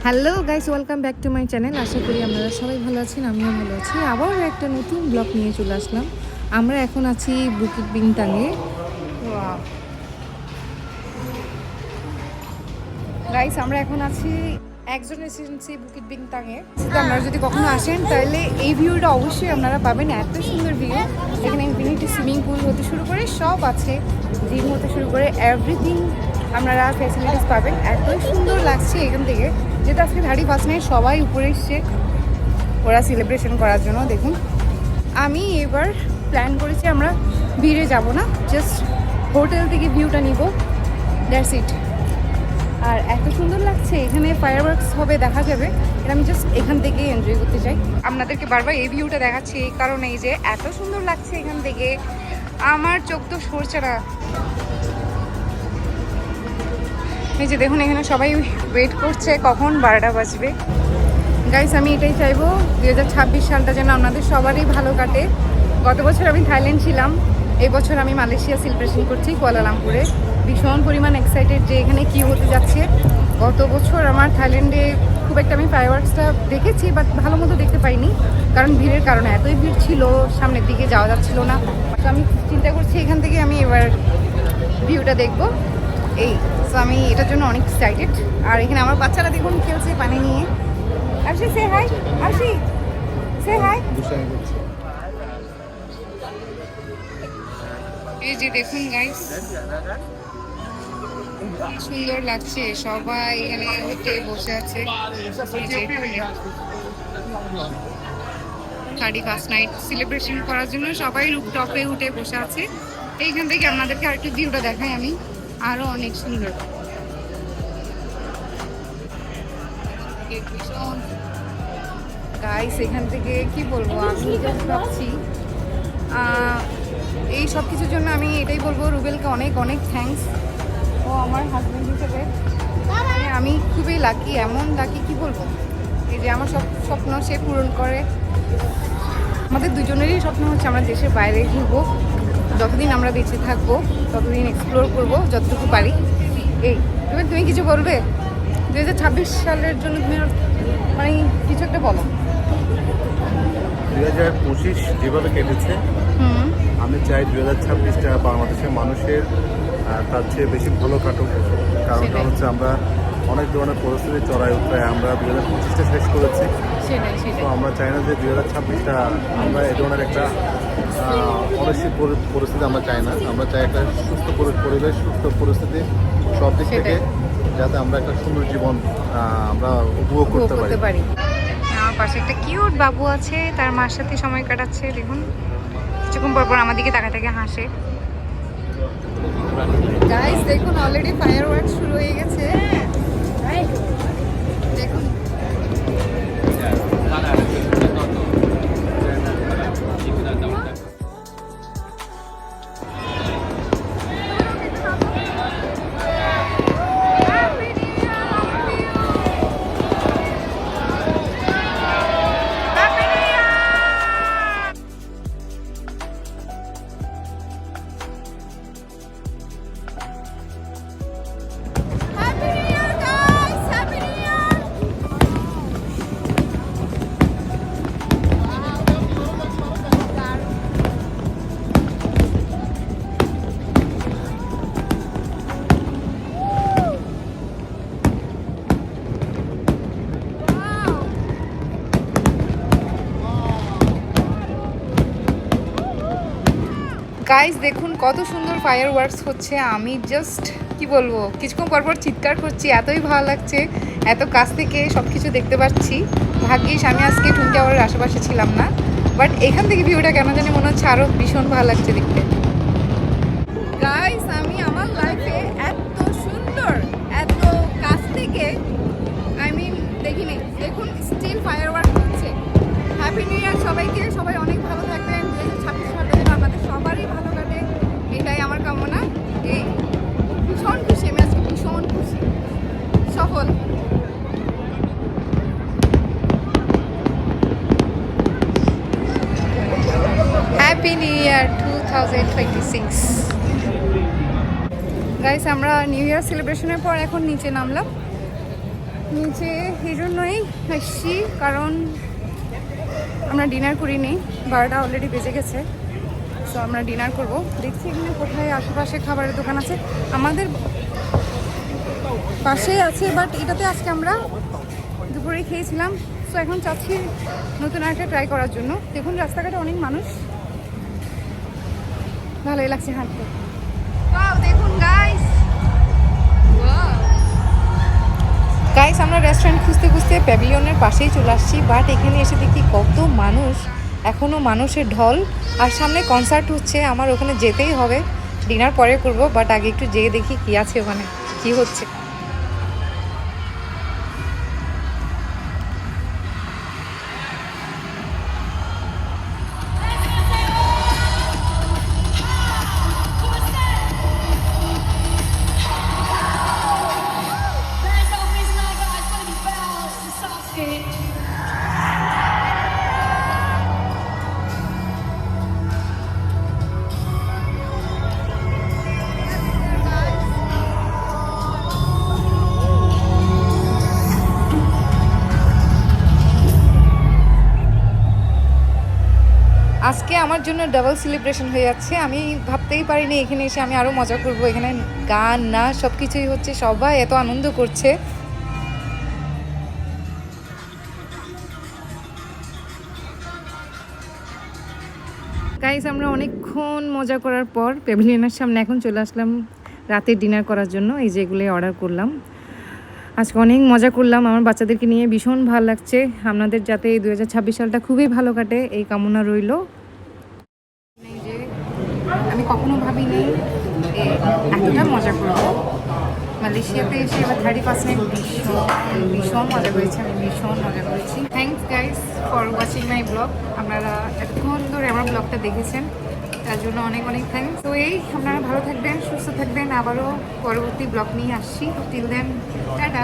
Hello guys, welcome back to my channel. আশা করি আপনারা সবাই ভালো আছেন, আমিও ভালো আছি। আবার একটা নতুন ব্লগ নিয়ে চলে আসলাম। আমরা এখন আছি বুকিট বিনতাংয়ে। গাইস, আমরা এখন আছি একজন রেসিডেন্সি বুকিট বিনতাংয়ে। আপনারা যদি কখনো আসেন তাহলে এই ভিউটা অবশ্যই আপনারা পাবেন। এত সুন্দর ভিউ, এখানে ইনফিনিটি সুইমিং পুল হতে শুরু করে সব আছে, জিম হতে শুরু করে এভরিথিং আপনারা ফ্যাসিলিটিস পাবেন। এতই সুন্দর লাগছে এখান থেকে, যেটা আজকে 31 মে সবাই উপরে এসছে ওরা সেলিব্রেশন করার জন্য। দেখুন, আমি এবার প্ল্যান করেছি আমরা ভিড়ে যাব না, জাস্ট হোটেল থেকে ভিউটা নিব, দ্যাটস ইট। আর এত সুন্দর লাগছে, এখানে ফায়ারওয়ার্কস হবে, দেখা যাবে। এটা আমি জাস্ট এখান থেকে এনজয় করতে চাই। আপনাদেরকে বারবার এই ভিউটা দেখাচ্ছি এই কারণেই যে এত সুন্দর লাগছে এখান থেকে, আমার চোখ তো সরছে না। এই যে দেখুন, এখানে সবাই ওয়েট করছে কখন 12টা বাজবে। গাইস, আমি এটাই চাইবো 2026 সালটা যেন আপনাদের সবারই ভালো কাটে। গত বছর আমি থাইল্যান্ড ছিলাম, এই বছর আমি মালয়েশিয়া সেলিব্রেশন করছি কুয়ালালামপুরে। ভীষণ পরিমাণ এক্সাইটেড যে এখানে কী হতে যাচ্ছে। গত বছর আমার থাইল্যান্ডে খুব একটা আমি ফায়ারওয়ার্কসটা দেখেছি, বাট ভালো মতো দেখতে পাইনি, কারণ ভিড়ের কারণে এতই ভিড় ছিল, সামনের দিকে যাওয়া যাচ্ছিল না। তো আমি চিন্তা করছি এখান থেকে আমি এবার ভিউটা দেখবো। এই তো আমি এটার জন্য অনেক এক্সাইটেড। আর এখানে আমার বাচ্চারা দেখুন খেলছে পানি নিয়ে। আরশি, সে হাই। আরশি, সে হাই। এই যে দেখুন গাইস, সুন্দর লাগছে, সবাই এখানে উঠে বসে আছে। 31st নাইট সেলিব্রেশন করার জন্য সবাই রুফটপে উঠে বসে আছে। এইখান থেকে আপনাদেরকে আরেকটু ভিউটা দেখাই আমি, আরো অনেক সুন্দর। গাইস, এখান থেকে কি বলবো, আমি জাস্ট ভাবছি এই সব কিছুর জন্য আমি এটাই বলবো রুবেলকে অনেক অনেক থ্যাঙ্কস। ও আমার হাজব্যান্ড হিসেবে আমি খুবই লাকি, এমন লাকি কি বলবো। এই যে আমার সব স্বপ্ন সে পূরণ করে। আমাদের দুজনেরই স্বপ্ন হচ্ছে আমরা দেশের বাইরে ঘুরবো, যতদিন আমরা বেঁচে থাকবো ততদিন এক্সপ্লোর করবো যতটুকু পারি। এই তুমি কিছু বলবে 2026 সালের জন্য? তুমি মানে কিছু একটা বলো। 2025 যেভাবে কেটেছে, আমি চাই 2026টা বাংলাদেশের মানুষের তার চেয়ে বেশি ভালো কাটুক। কারণটা হচ্ছে আমরা অনেক ধরনের পরিস্থিতি চড়াই উঠে আমরা 2025টা শেষ করেছি। তো আমরা চাই না যে 2026টা আমরা এই ধরনের একটা অনিশ্চিত পরিস্থিতি আমরা চাই না। আমরা চাই একটা সুস্থ পরিবেশ, সুস্থ পরিস্থিতি সব দিক থেকে, যাতে আমরা একটা সুন্দর জীবন আমরা উপভোগ করতে পারি। আমার পাশে একটা কিউট বাবু আছে, তার মার সাথে সময় কাটাচ্ছে। দেখুন, কিছুক্ষণ পর পর আমার দিকে তাকায় তাকে হাসে। গাইস দেখুন, অলরেডি ফায়ারওয়ার্কস শুরু হয়ে গেছে। দেখুন, গাইস দেখুন কত সুন্দর ফায়ারওয়ার্কস হচ্ছে। আমি জাস্ট কি বলবো, কিছুক্ষণ পর পর চিৎকার করছি, এতই ভালো লাগছে, এত কাছ থেকে সব কিছু দেখতে পাচ্ছি। ভাগ্যিস আমি আজকে টুইন টাওয়ারের আশেপাশে ছিলাম না, বাট এখান থেকে ভিউটা কেন জানি মনে হচ্ছে আরও ভীষণ ভালো লাগছে দেখতে। গাইস, আমি আমার লাইফে এত সুন্দর, এত কাছ থেকে দেখিনি। দেখুন, স্টিল ফায়ারওয়ার্ক হচ্ছে। হ্যাপি নিউ ইয়ার সবাইকে, সবাই অনেক ভালো থাকবেন। 2026 সালটা যেন আমাদের সবারই ভালো কাটে, এটাই আমার কামনা। এই ভীষণ খুশি আমি আজকে, ভীষণ খুশি, সফল। Happy new year 2026। গাইস, আমরা নিউ ইয়ার সেলিব্রেশনের পর এখন নিচে নামলাম। নিচে এই জন্যই এসছি, কারণ আমরা ডিনার করিনি, 12টা অলরেডি বেজে গেছে। সো আমরা ডিনার করব। দেখছি এখানে কোথায় আশেপাশে খাবারের দোকান আছে, আমাদের পাশেই আছে, বাট এটাতে আজকে আমরা দুপুরে খেয়েছিলাম। সো এখন চাচ্ছি নতুন একটা ট্রাই করার জন্য। দেখুন রাস্তাঘাটে অনেক মানুষ, ভালোই লাগছে হাঁটতে। দেখুন গাইস, গাইস আমরা রেস্টুরেন্ট খুঁজতে খুঁজতে প্যাভিলিয়নের পাশেই চলে আসছি, বাট এখানে এসে দেখি কত মানুষ, এখনও মানুষের ঢল। আর সামনে কনসার্ট হচ্ছে, আমার ওখানে যেতেই হবে। ডিনার পরে করব, বাট আগে একটু যেয়ে দেখি কি আছে ওখানে, কি হচ্ছে। আজকে আমার জন্য ডাবল সেলিব্রেশন হয়ে যাচ্ছে। আমি ভাবতেই পারিনি এখানে এসে আমি আরও মজা করব। এখানে গান না সব কিছুই হচ্ছে, সবাই এত আনন্দ করছে। গাইস আমরা অনেকক্ষণ মজা করার পর প্যাভিলিয়নের সামনে এখন চলে আসলাম রাতের ডিনার করার জন্য। এই যে এগুলো অর্ডার করলাম। আজকে অনেক মজা করলাম, আমার বাচ্চাদেরকে নিয়ে ভীষণ ভালো লাগছে। আপনাদের যাতে 2026 সালটা খুবই ভালো কাটে এই কামনা রইল। আমি কখনো ভাবিনি এতটা মজা করবো। মালয়েশিয়াতে এসে এবার 31 ভীষণ মজা করেছি, আমি ভীষণ মজা করেছি। Thanks guys for watching my blog. আপনারা এতক্ষণ ধরে আমার ব্লগটা দেখেছেন, তার জন্য অনেক অনেক থ্যাংকস। তো এই আপনারা ভালো থাকবেন, সুস্থ থাকবেন, আবারও পরবর্তী ব্লগ নিয়ে আসছি। Till then tata.